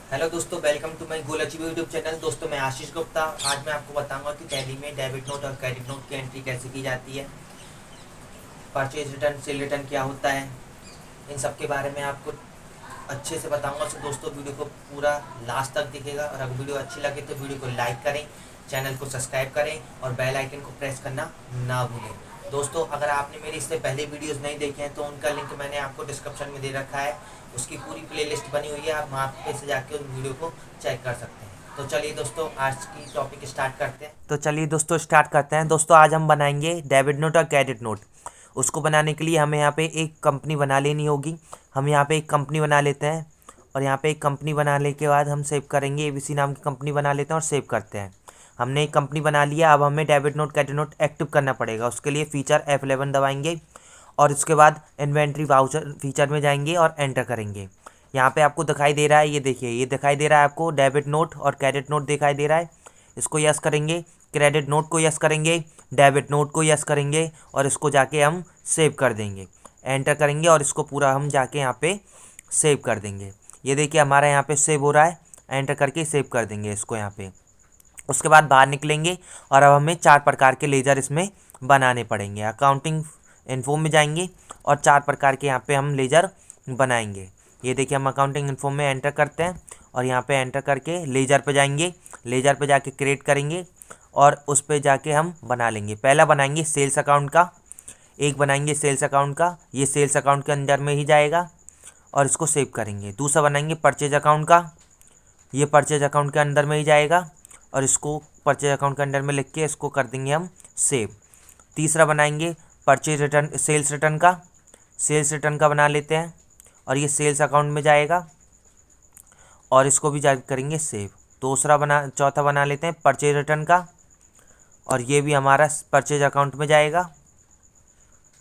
Hello दोस्तों, welcome to my goal achieve YouTube channel. दोस्तों, मैं आशीष गुप्ता। आज मैं आपको बताऊंगा कि टैली में डेबिट नोट और क्रेडिट नोट की एंट्री कैसे की जाती है, परचेज रिटर्न, सेल रिटर्न क्या होता है, इन सब के बारे में आपको अच्छे से बताऊंगा। सो दोस्तों, वीडियो को पूरा लास्ट तक दिखेगा और अगर वीडियो अच्छी लगे तो वीडियो को लाइक करें, चैनल को सब्सक्राइब करें और बेल आइकन को प्रेस करना ना भूलें। दोस्तों, अगर आपने मेरी इससे पहले वीडियोस नहीं देखे हैं तो उनका लिंक मैंने आपको डिस्क्रिप्शन में दे रखा है। उसकी पूरी प्लेलिस्ट बनी हुई है, आप वहाँ पे से जाके उस वीडियो को चेक कर सकते हैं। तो चलिए दोस्तों, आज की टॉपिक स्टार्ट करते हैं। दोस्तों, आज हम बनाएंगे डेबिट नोट और क्रेडिट नोट। उसको बनाने के लिए हमें यहाँ पे एक कंपनी बना लेनी होगी। हम यहाँ पे एक कंपनी बना लेते हैं और यहाँ पे एक कंपनी बनाने के बाद हम सेव करेंगे। एबीसी नाम की कंपनी बना लेते हैं और सेव करते हैं। हमने एक कंपनी बना लिया। अब हमें debit note credit note active करना पड़ेगा। उसके लिए फीचर F11 दबाएंगे और उसके बाद इन्वेंट्री वाउचर फीचर में जाएंगे और एंटर करेंगे। यहाँ पे आपको दिखाई दे रहा है, ये देखिए, ये दिखाई दे रहा है आपको, डेबिट नोट और क्रेडिट नोट दिखाई दे रहा है। इसको यस करेंगे, क्रेडिट नोट को यस करेंगे, डेबिट नोट को यस करेंगे और इसको जाके हम सेव कर देंगे। एंटर करेंगे और इसको पूरा हम जाके यहाँ पे सेव कर देंगे। ये देखिए हमारा यहाँ पे सेव हो रहा है। एंटर करके सेव कर देंगे इसको यहाँ पे। उसके बाद बाहर निकलेंगे और अब हमें 4 प्रकार के लेजर इसमें बनाने पड़ेंगे। अकाउंटिंग इन्फो में जाएंगे और 4 प्रकार के यहाँ पे हम लेजर बनाएंगे। ये देखिए, हम अकाउंटिंग इन्फो में एंटर करते हैं और यहाँ पे एंटर करके लेजर पे जाएंगे। लेजर पे जाके क्रिएट करेंगे और उस पे जाके हम बना लेंगे। पहला बनाएंगे सेल्स अकाउंट का, एक बनाएंगे सेल्स अकाउंट का, ये सेल्स अकाउंट के अंदर में ही जाएगा और इसको सेव करेंगे। दूसरा बनाएंगे परचेज अकाउंट का, ये परचेज अकाउंट के अंदर में ही जाएगा और इसको परचेज अकाउंट के अंदर में लिख के इसको कर देंगे हम सेव। तीसरा बनाएंगे परचेज रिटर्न, सेल्स रिटर्न का, सेल्स रिटर्न का बना लेते हैं और ये सेल्स अकाउंट में जाएगा और इसको भी जा करेंगे सेव। चौथा बना लेते हैं परचेज रिटर्न का और ये भी हमारा परचेज अकाउंट में जाएगा,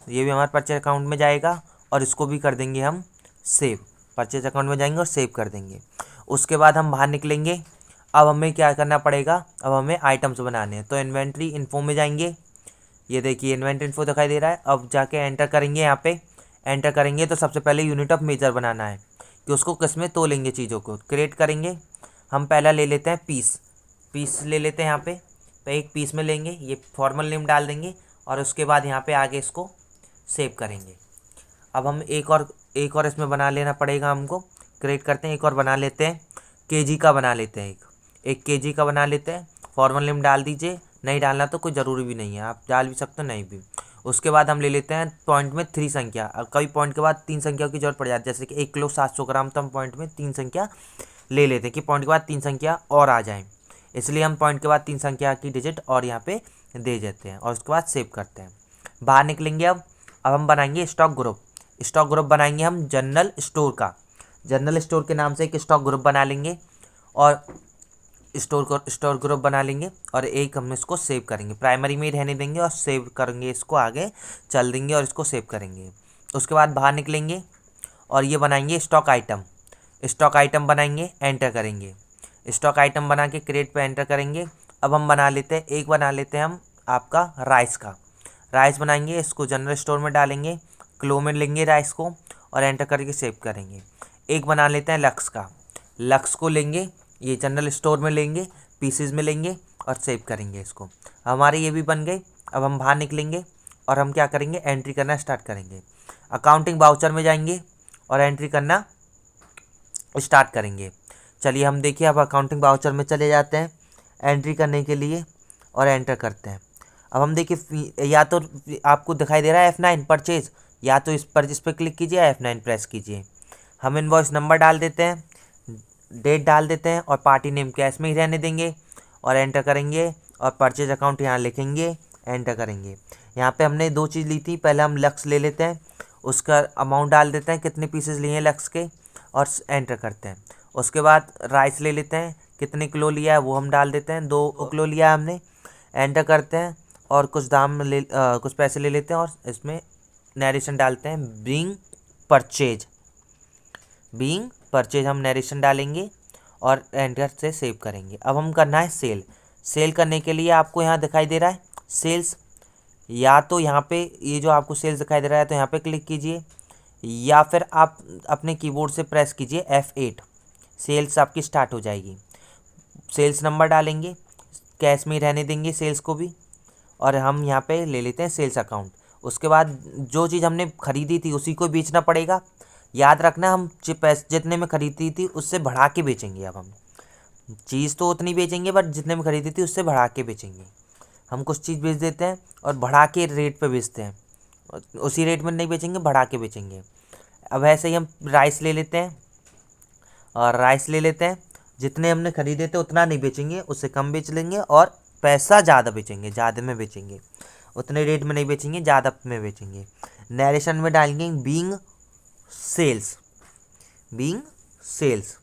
ये भी हमारे परचेज अकाउंट में जाएगा और इसको भी कर देंगे हम सेव। परचेज अकाउंट में जाएंगे और सेव कर देंगे। उसके बाद हम बाहर निकलेंगे। अब हमें क्या करना पड़ेगा, अब हमें आइटम्स बनाने हैं। तो इन्वेंट्री इन्फो में जाएंगे। ये देखिए इन्वेंट्री इन्फो दिखाई दे रहा है। अब जाके एंटर करेंगे। यहाँ पे एंटर करेंगे तो सबसे पहले यूनिट ऑफ मेजर बनाना है कि उसको किस में तोलेंगे, चीज़ों को क्रिएट करेंगे। हम पहला ले लेते हैं पीस, पीस ले लेते हैं। यहाँ पे एक पीस में लेंगे, ये फॉर्मल नेम डाल देंगे और उसके बाद यहाँ पे आगे इसको सेव करेंगे। अब हम एक और इसमें बना लेना पड़ेगा हमको। क्रिएट करते हैं, एक और बना लेते हैं, केजी का बना लेते हैं। एक केजी का बना लेते हैं। फॉर्मल नेम डाल दीजिए, नहीं डालना तो कोई ज़रूरी भी नहीं है, आप डाल भी सकते हो, नहीं भी। उसके बाद हम ले लेते हैं पॉइंट में 3 संख्या। अब कभी पॉइंट के बाद 3 संख्या की जरूरत पड़ जाती है, जैसे कि 1 किलो 700 ग्राम, तो हम पॉइंट में 3 संख्या ले लेते हैं कि पॉइंट के बाद 3 संख्या और आ जाएँ। इसलिए हम पॉइंट के बाद 3 संख्या की डिजिट और यहाँ पे दे देते हैं और उसके बाद सेव करते हैं। बाहर निकलेंगे। अब हम बनाएंगे स्टॉक ग्रुप। स्टॉक ग्रुप बनाएंगे हम जनरल स्टोर का। जनरल स्टोर के नाम से एक स्टॉक ग्रुप बना लेंगे और स्टोर ग्रुप बना लेंगे और एक हम इसको सेव करेंगे। प्राइमरी में ही रहने देंगे और सेव करेंगे, इसको आगे चल देंगे और इसको सेव करेंगे। उसके बाद बाहर निकलेंगे और ये बनाएंगे स्टॉक आइटम। स्टॉक आइटम बनाएंगे, एंटर करेंगे। स्टॉक आइटम बना के क्रिएट पे एंटर करेंगे। अब हम बना लेते हैं, एक बना लेते हैं हम आपका राइस का। राइस बनाएंगे, इसको जनरल स्टोर में डालेंगे, क्लो में लेंगे राइस को और एंटर करके सेव करेंगे। एक बना लेते हैं लक्स का। लक्स को लेंगे, ये जनरल स्टोर में लेंगे, पीसेज में लेंगे और सेव करेंगे इसको। हमारे ये भी बन गए। अब हम बाहर निकलेंगे और हम क्या करेंगे, एंट्री करना स्टार्ट करेंगे। अकाउंटिंग वाउचर में जाएंगे और एंट्री करना स्टार्ट करेंगे। चलिए हम देखिए, अब अकाउंटिंग वाउचर में चले जाते हैं एंट्री करने के लिए और एंटर करते हैं। अब हम देखिए, या तो आपको दिखाई दे रहा है F9 परचेज, या तो इस पर क्लिक कीजिए, F9 प्रेस कीजिए। हम इनवॉइस नंबर डाल देते हैं, डेट डाल देते हैं और पार्टी नेम कैश में ही रहने देंगे और एंटर करेंगे और परचेज अकाउंट यहाँ लिखेंगे, एंटर करेंगे। यहाँ पे हमने 2 चीज़ ली थी। पहले हम लक्स ले लेते हैं, उसका अमाउंट डाल देते हैं, कितने पीसेस लिए हैं लक्स के, और एंटर करते हैं। उसके बाद राइस ले लेते हैं, कितने किलो लिया है वो हम डाल देते हैं, 2 किलो लिया है हमने, एंटर करते हैं और कुछ पैसे ले लेते हैं और इसमें नरेशन डालते हैं, बीइंग परचेज हम नरेशन डालेंगे और एंटर से सेव करेंगे। अब हम करना है सेल। सेल करने के लिए आपको यहाँ दिखाई दे रहा है सेल्स, या तो यहाँ पे ये जो आपको सेल्स दिखाई दे रहा है तो यहाँ पे क्लिक कीजिए, या फिर आप अपने कीबोर्ड से प्रेस कीजिए F8। सेल्स आपकी स्टार्ट हो जाएगी। सेल्स नंबर डालेंगे, कैश में ही रहने देंगे सेल्स को भी, और हम यहाँ पे ले लेते हैं सेल्स अकाउंट। उसके बाद जो चीज़ हमने खरीदी थी उसी को बेचना पड़ेगा। याद रखना, हम पैसे जितने में खरीदी थी उससे बढ़ा के बेचेंगे। अब हम चीज़ तो उतनी बेचेंगे बट जितने में खरीदी थी उससे बढ़ा के बेचेंगे। हम कुछ चीज़ बेच देते हैं और बढ़ा के रेट पे बेचते हैं, उसी रेट में नहीं बेचेंगे, बढ़ा के बेचेंगे। अब ऐसे ही हम राइस ले लेते हैं, और राइस ले लेते हैं, जितने हमने खरीदे थे उतना नहीं बेचेंगे, उससे कम बेच लेंगे और पैसा ज़्यादा बेचेंगे, ज़्यादा में बेचेंगे, उतने रेट में नहीं बेचेंगे, ज़्यादा में बेचेंगे। नरेशन में डालेंगे बीइंग सेल्स, बीइंग सेल्स।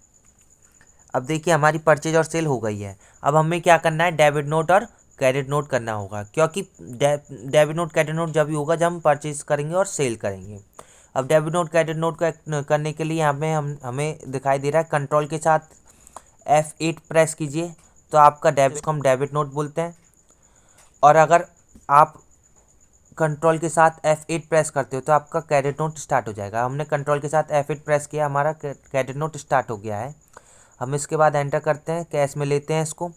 अब देखिए हमारी परचेज और सेल हो गई है। अब हमें क्या करना है, डेबिट नोट और क्रेडिट नोट करना होगा, क्योंकि डेबिट नोट क्रेडिट नोट जब भी होगा जब हम परचेज करेंगे और सेल करेंगे। अब डेबिट नोट क्रेडिट नोट करने के लिए यहाँ पे हमें दिखाई दे रहा है कंट्रोल के साथ F8 प्रेस कीजिए तो आपका डेबिट को हम डेबिट नोट बोलते हैं। और अगर आप कंट्रोल के साथ F8 प्रेस करते हो तो आपका क्रेडिट नोट स्टार्ट हो जाएगा। हमने कंट्रोल के साथ F8 प्रेस किया, हमारा क्रेडिट नोट स्टार्ट हो गया है। हम इसके बाद एंटर करते हैं, कैश में लेते हैं इसको,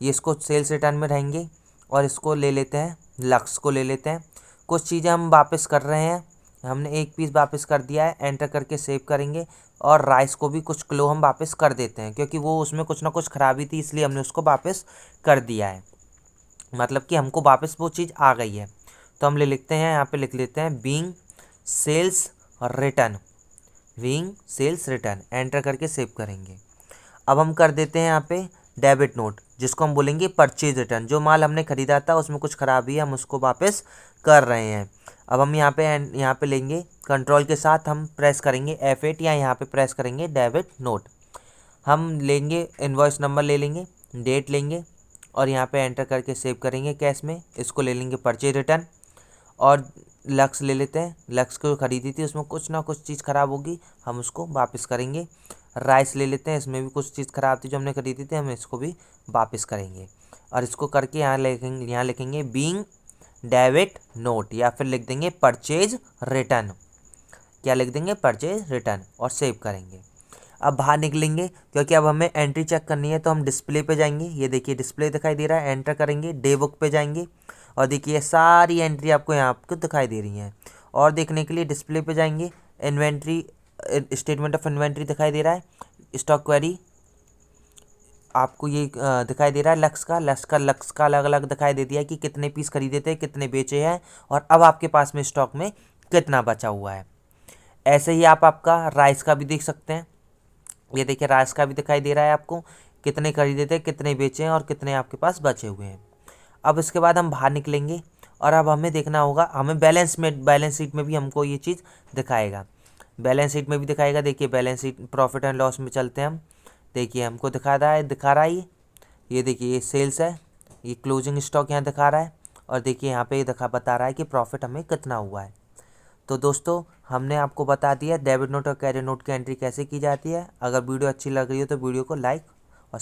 ये इसको सेल्स रिटर्न में रहेंगे, और इसको ले लेते हैं, लक्स को ले लेते हैं। कुछ चीज़ें हम वापस कर रहे हैं, हमने एक पीस वापस कर दिया है, एंटर करके सेव करेंगे। और राइस को भी कुछ किलो हम वापस कर देते हैं, क्योंकि वो उसमें कुछ ना कुछ खराबी थी इसलिए हमने उसको वापस कर दिया है, मतलब कि हमको वापस वो चीज़ आ गई है। तो हम ले लिखते हैं, यहाँ पे लिख लेते हैं being sales return, being sales return, enter करके सेव करेंगे। अब हम कर देते हैं यहाँ पे डेबिट नोट, जिसको हम बोलेंगे परचेज रिटर्न। जो माल हमने खरीदा था उसमें कुछ खराबी है, हम उसको वापस कर रहे हैं। अब हम यहाँ पे लेंगे कंट्रोल के साथ, हम प्रेस करेंगे F8 या यहाँ पे प्रेस करेंगे डेबिट नोट। हम लेंगे इनवॉइस नंबर, ले लेंगे डेट लेंगे, और यहाँ पे एंटर करके सेव करेंगे कैश में। इसको ले लेंगे परचेज रिटर्न, और लक्स ले लेते हैं, लक्स को खरीदी थी उसमें कुछ ना कुछ चीज़ ख़राब होगी, हम उसको वापस करेंगे। राइस ले लेते हैं, इसमें भी कुछ चीज़ ख़राब थी जो हमने खरीदी थी, हम इसको भी वापस करेंगे। और इसको करके यहाँ लिखेंगे बीइंग डेबिट नोट, या फिर लिख देंगे परचेज रिटर्न। क्या लिख देंगे, परचेज रिटर्न, और सेव करेंगे। अब बाहर निकलेंगे, क्योंकि अब हमें एंट्री चेक करनी है, तो हम डिस्प्ले पे जाएंगे। ये देखिए डिस्प्ले दिखाई दे रहा है, एंटर करेंगे, डे बुक पे जाएंगे, और देखिए सारी एंट्री आपको यहाँ आपको दिखाई दे रही हैं। और देखने के लिए डिस्प्ले पे जाएंगे, इन्वेंट्री स्टेटमेंट ऑफ इन्वेंट्री दिखाई दे रहा है, स्टॉक क्वेरी आपको ये दिखाई दे रहा है, लक्स का अलग अलग दिखाई दे दिया कि कितने पीस खरीदे थे, कितने बेचे हैं, और अब आपके पास में स्टॉक में कितना बचा हुआ है। ऐसे ही आप आपका राइस का भी देख सकते हैं, ये देखिए राइस का भी दिखाई दे रहा है आपको, कितने खरीदे थे, कितने बेचे हैं, और कितने आपके पास बचे हुए हैं। अब इसके बाद हम बाहर निकलेंगे, और अब हमें देखना होगा, हमें बैलेंस शीट में भी हमको ये चीज़ दिखाएगा, बैलेंस शीट में भी दिखाएगा। देखिए balance sheet profit and loss में चलते हैं हम, देखिए हमको दिखा रहा है ये देखिए ये सेल्स है, ये क्लोजिंग स्टॉक यहाँ दिखा रहा है, और देखिए यहाँ पे बता रहा है कि प्रॉफिट हमें कितना हुआ है। तो दोस्तों हमने आपको बता दिया डेबिट नोट और क्रेडिट नोट की एंट्री कैसे की जाती है। अगर वीडियो अच्छी लग रही हो तो वीडियो को लाइक और